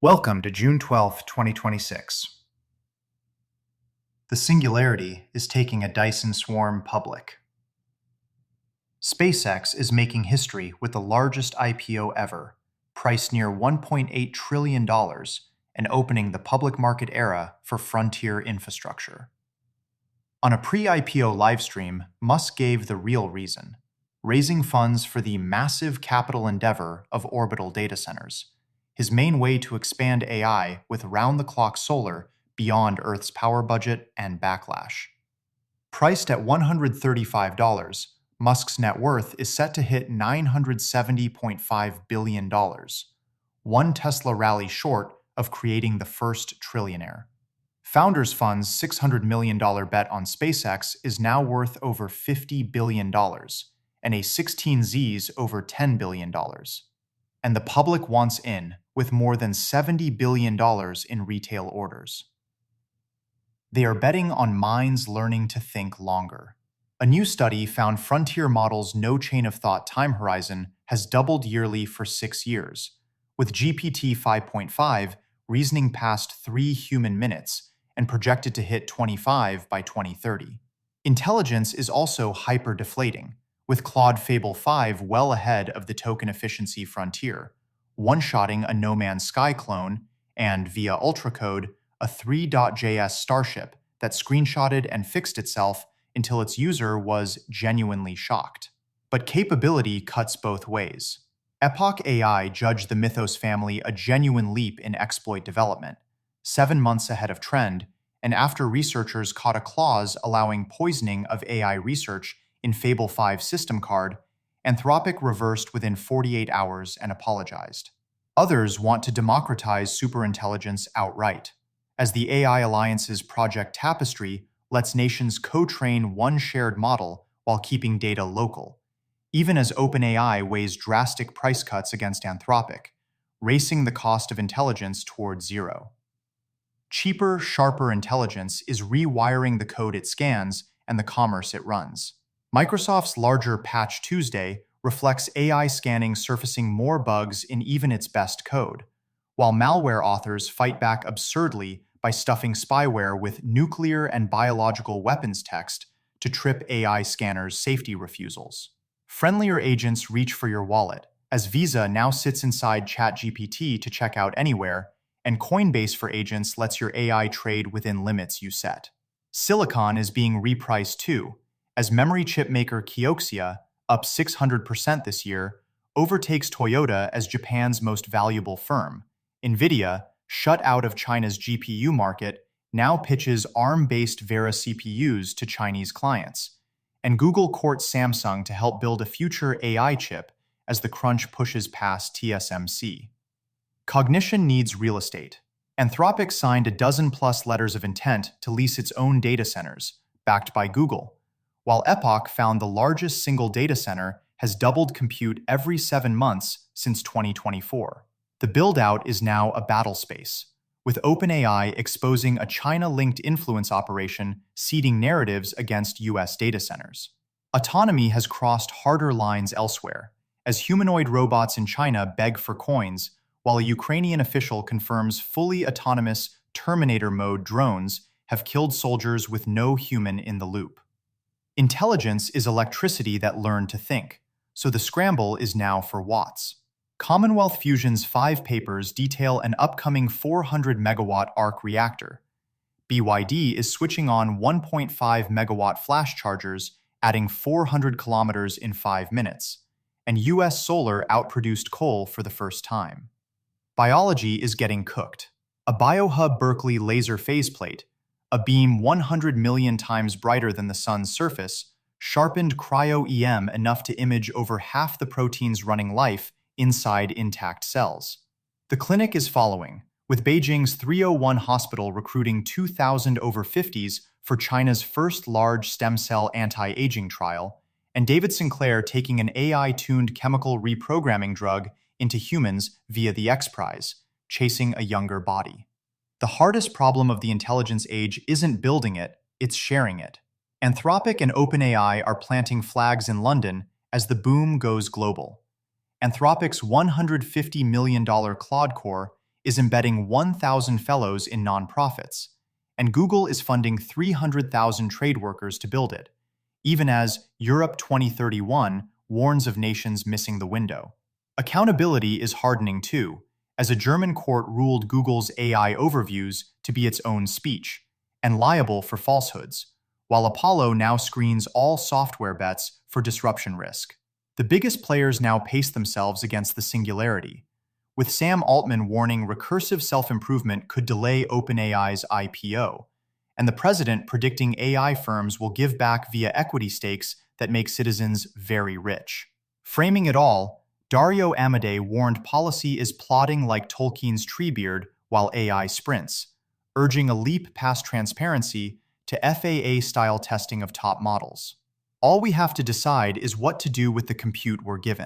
Welcome to June 12, 2026. The Singularity is taking a Dyson Swarm public. SpaceX is making history with the largest IPO ever, priced near $1.8 trillion, and opening the public market era for frontier infrastructure. On a pre-IPO livestream, Musk gave the real reason: raising funds for the massive capital endeavor of orbital data centers, his main way to expand AI with round-the-clock solar beyond Earth's power budget and backlash. Priced at $135, Musk's net worth is set to hit $970.5 billion, one Tesla rally short of creating the first trillionaire. Founders Fund's $600 million bet on SpaceX is now worth over $50 billion, and a 16Z's over $10 billion. And the public wants in, with more than $70 billion in retail orders. They are betting on minds learning to think longer. A new study found Frontier Model's no chain of thought time horizon has doubled yearly for 6 years, with GPT 5.5 reasoning past 3 human minutes and projected to hit 25 by 2030. Intelligence is also hyper-deflating, with Claude Fable 5 well ahead of the token efficiency frontier, one-shotting a No Man's Sky clone, and, via ultracode, a 3.js starship that screenshotted and fixed itself until its user was genuinely shocked. But capability cuts both ways. Epoch AI judged the Mythos family a genuine leap in exploit development, 7 months ahead of trend, and after researchers caught a clause allowing poisoning of AI research in Fable 5 system card, Anthropic reversed within 48 hours and apologized. Others want to democratize superintelligence outright, as the AI Alliance's Project Tapestry lets nations co-train one shared model while keeping data local, even as OpenAI weighs drastic price cuts against Anthropic, racing the cost of intelligence toward zero. Cheaper, sharper intelligence is rewiring the code it scans and the commerce it runs. Microsoft's larger Patch Tuesday reflects AI scanning surfacing more bugs in even its best code, while malware authors fight back absurdly by stuffing spyware with nuclear and biological weapons text to trip AI scanners' safety refusals. Friendlier agents reach for your wallet, as Visa now sits inside ChatGPT to check out anywhere, and Coinbase for agents lets your AI trade within limits you set. Silicon is being repriced too, as memory chip maker Kioxia, up 600% this year, overtakes Toyota as Japan's most valuable firm. NVIDIA, shut out of China's GPU market, now pitches ARM-based Vera CPUs to Chinese clients. And Google courts Samsung to help build a future AI chip as the crunch pushes past TSMC. Cognition needs real estate. Anthropic signed a dozen-plus letters of intent to lease its own data centers, backed by Google, while Epoch found the largest single data center has doubled compute every 7 months since 2024. The build-out is now a battle space, with OpenAI exposing a China-linked influence operation seeding narratives against US data centers. Autonomy has crossed harder lines elsewhere, as humanoid robots in China beg for coins, while a Ukrainian official confirms fully autonomous Terminator-mode drones have killed soldiers with no human in the loop. Intelligence is electricity that learned to think, so the scramble is now for watts. Commonwealth Fusion's 5 papers detail an upcoming 400-megawatt arc reactor. BYD is switching on 1.5 megawatt flash chargers, adding 400 kilometers in 5 minutes, and US solar outproduced coal for the first time. Biology is getting cooked. A BioHub Berkeley laser faceplate, a beam 100 million times brighter than the sun's surface, sharpened cryo-EM enough to image over half the proteins running life inside intact cells. The clinic is following, with Beijing's 301 hospital recruiting 2,000 over 50s for China's first large stem cell anti-aging trial, and David Sinclair taking an AI-tuned chemical reprogramming drug into humans via the X Prize, chasing a younger body. The hardest problem of the intelligence age isn't building it, it's sharing it. Anthropic and OpenAI are planting flags in London as the boom goes global. Anthropic's $150 million Claude Core is embedding 1,000 fellows in nonprofits, and Google is funding 300,000 trade workers to build it, even as Europe 2031 warns of nations missing the window. Accountability is hardening too, as a German court ruled Google's AI overviews to be its own speech and liable for falsehoods, while Apollo now screens all software bets for disruption risk. The biggest players now pace themselves against the Singularity, with Sam Altman warning recursive self-improvement could delay OpenAI's IPO, and the president predicting AI firms will give back via equity stakes that make citizens very rich. Framing it all, Dario Amodei warned policy is plodding like Tolkien's Treebeard while AI sprints, urging a leap past transparency to FAA-style testing of top models. All we have to decide is what to do with the compute we're given.